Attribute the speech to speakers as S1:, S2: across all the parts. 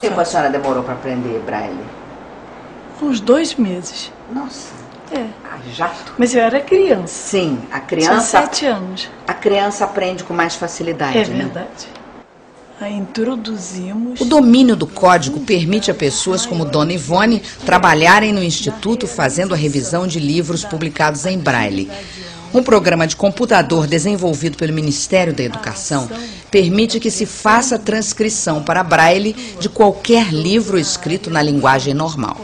S1: tempo a senhora demorou para aprender Braille?
S2: Uns 2 meses.
S1: Nossa.
S2: É.
S1: Já?
S2: Mas eu era criança.
S1: Sim, a criança...
S2: Tinha 7 anos.
S1: A criança aprende com mais facilidade,
S2: É
S1: né?
S2: verdade. Aí introduzimos...
S3: O domínio do código permite a pessoas como Dona Ivone trabalharem no Instituto fazendo a revisão de livros publicados em Braille. Um programa de computador desenvolvido pelo Ministério da Educação permite que se faça transcrição para Braille de qualquer livro escrito na linguagem normal.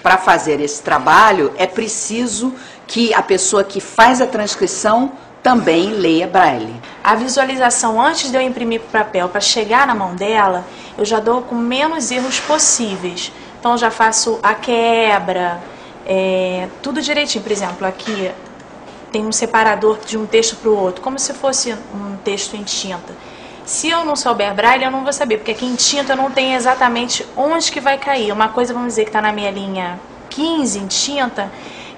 S1: Para fazer esse trabalho, é preciso que a pessoa que faz a transcrição também leia Braille.
S4: A visualização, antes de eu imprimir para o papel, para chegar na mão dela, eu já dou com menos erros possíveis. Então, eu já faço a quebra, tudo direitinho. Por exemplo, aqui tem um separador de um texto para o outro, como se fosse um texto em tinta. Se eu não souber Braille, eu não vou saber, porque aqui em tinta eu não tenho exatamente onde que vai cair. Uma coisa, vamos dizer, que está na minha linha 15 em tinta,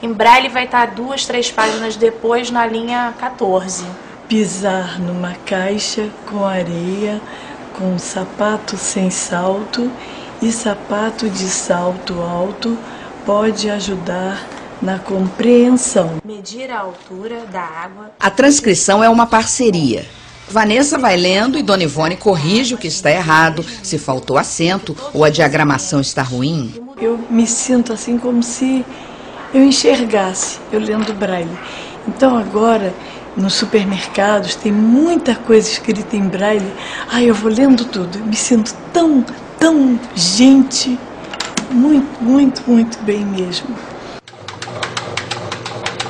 S4: em Braille vai estar 2, 3 páginas depois na linha 14.
S2: Pisar numa caixa com areia, com sapato sem salto e sapato de salto alto pode ajudar na compreensão.
S4: Medir a altura da água.
S3: A transcrição é uma parceria. Vanessa vai lendo e Dona Ivone corrige o que está errado, se faltou acento ou a diagramação está ruim.
S2: Eu me sinto assim como se eu enxergasse, eu lendo Braille. Então agora, nos supermercados, tem muita coisa escrita em Braille. Eu vou lendo tudo. Eu me sinto tão gente, muito bem mesmo.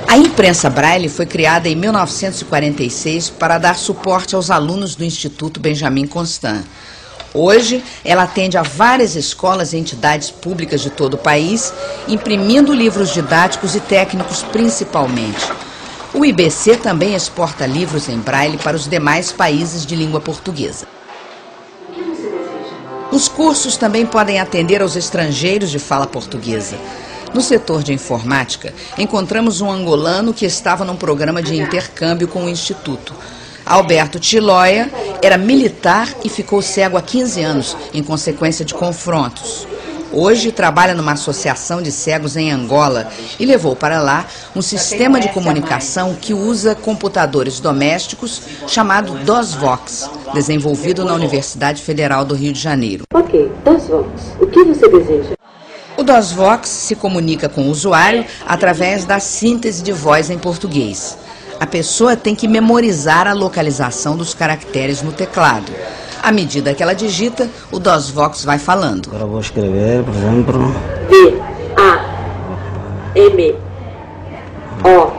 S3: A imprensa Braille foi criada em 1946 para dar suporte aos alunos do Instituto Benjamin Constant. Hoje, ela atende a várias escolas e entidades públicas de todo o país, imprimindo livros didáticos e técnicos principalmente. O IBC também exporta livros em Braille para os demais países de língua portuguesa. Os cursos também podem atender aos estrangeiros de fala portuguesa. No setor de informática, encontramos um angolano que estava num programa de intercâmbio com o Instituto. Alberto Tiloia era militar e ficou cego há 15 anos, em consequência de confrontos. Hoje trabalha numa associação de cegos em Angola e levou para lá um sistema de comunicação que usa computadores domésticos chamado DOSVox, desenvolvido na Universidade Federal do Rio de Janeiro.
S5: Ok, DOSVox, o que você deseja?
S3: O DOSVox se comunica com o usuário através da síntese de voz em português. A pessoa tem que memorizar a localização dos caracteres no teclado. À medida que ela digita, o DOSVox vai falando.
S6: Agora vou escrever, por exemplo...
S1: D-A-M-O.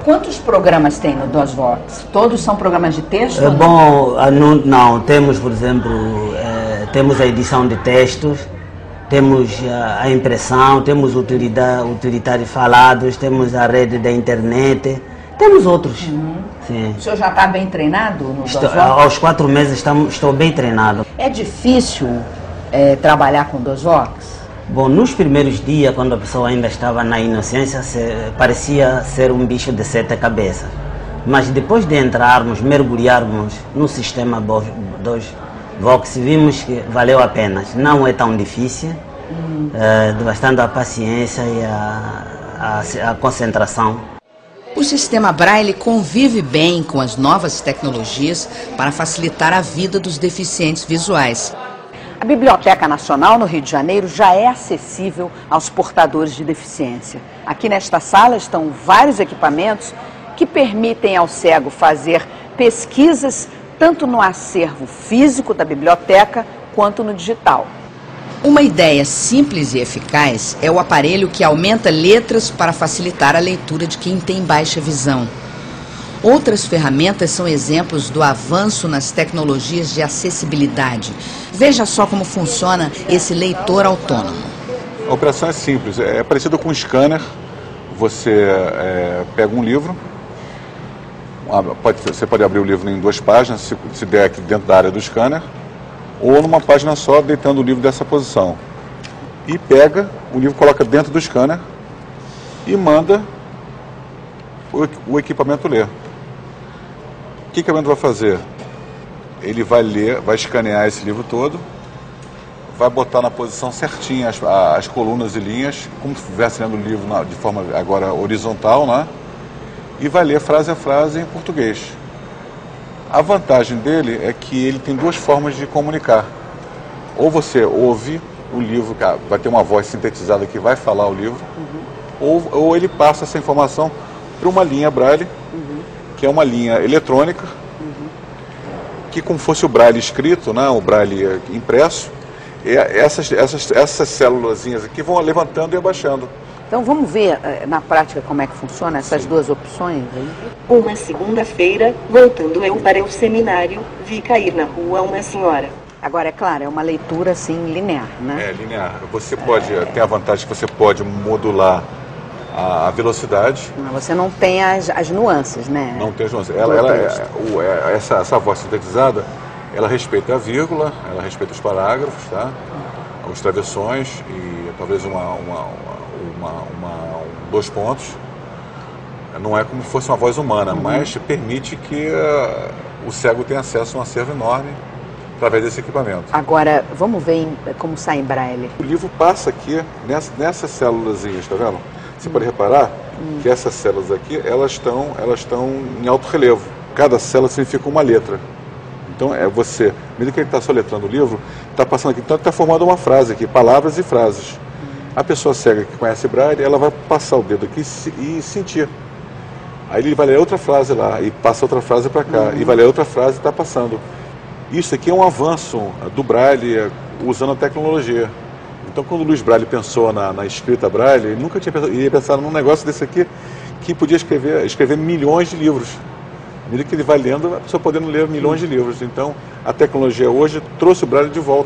S1: Quantos programas tem no DOSVox? Todos são programas de texto?
S6: Bom, não. Temos, por exemplo, temos a edição de textos, temos a impressão, temos utilitários falados, temos a rede da internet, temos outros. Sim.
S1: O senhor já está bem treinado no DOSVox?
S6: Aos 4 meses estou bem treinado.
S1: É difícil trabalhar com DOSVox?
S6: Bom, nos primeiros dias, quando a pessoa ainda estava na inocência, parecia ser um bicho de 7 cabeças. Mas depois de entrarmos, mergulharmos no sistema DOSVox, vimos que valeu a pena. Não é tão difícil, bastante a paciência e a concentração.
S3: O sistema Braille convive bem com as novas tecnologias para facilitar a vida dos deficientes visuais.
S1: A Biblioteca Nacional no Rio de Janeiro já é acessível aos portadores de deficiência. Aqui nesta sala estão vários equipamentos que permitem ao cego fazer pesquisas tanto no acervo físico da biblioteca quanto no digital.
S3: Uma ideia simples e eficaz é o aparelho que aumenta letras para facilitar a leitura de quem tem baixa visão. Outras ferramentas são exemplos do avanço nas tecnologias de acessibilidade. Veja só como funciona esse leitor autônomo.
S7: A operação é simples, é parecido com um scanner. Você pega um livro, você pode abrir o livro em 2 páginas, se der aqui dentro da área do scanner, ou numa página só, deitando o livro dessa posição. E pega o livro, coloca dentro do scanner e manda o equipamento ler. O que o equipamento vai fazer? Ele vai ler, vai escanear esse livro todo, vai botar na posição certinha as colunas e linhas, como se estivesse lendo o livro de forma agora horizontal, né? E vai ler frase a frase em português. A vantagem dele é que ele tem duas formas de comunicar. Ou você ouve o livro, vai ter uma voz sintetizada que vai falar o livro, ou ele passa essa informação para uma linha Braille, que é uma linha eletrônica, que como fosse o Braille escrito, né, o Braille impresso, essas célulazinhas aqui vão levantando e abaixando.
S1: Então vamos ver na prática como é que funciona essas duas opções aí?
S5: Uma segunda-feira, voltando eu para o seminário, vi cair na rua uma senhora.
S1: Agora, é claro, é uma leitura assim linear, né?
S7: É, linear. Você pode, tem a vantagem que você pode modular a velocidade.
S1: Você não tem as nuances, né?
S7: Não tem as nuances. Essa voz sintetizada, ela respeita a vírgula, ela respeita os parágrafos, tá? Os travessões e talvez dois pontos. Não é como se fosse uma voz humana, mas permite que o cego tenha acesso a um acervo enorme através desse equipamento.
S1: Agora, vamos ver como sai em Braille.
S7: O livro passa aqui, nessas célulazinhas, tá vendo? Você pode reparar que essas células aqui, elas estão em alto relevo. Cada célula significa uma letra. Então, mesmo que ele está soletrando o livro, está passando aqui, então está formando uma frase aqui, palavras e frases. A pessoa cega que conhece Braille, ela vai passar o dedo aqui e sentir. Aí ele vai ler outra frase lá, e passa outra frase para cá, e vai ler outra frase e está passando. Isso aqui é um avanço do Braille usando a tecnologia. Então, quando o Luiz Braille pensou na escrita Braille, ele nunca ia pensar num negócio desse aqui que podia escrever milhões de livros. À medida que ele vai lendo, a pessoa podendo ler milhões de livros. Então, a tecnologia hoje trouxe o Braille de volta.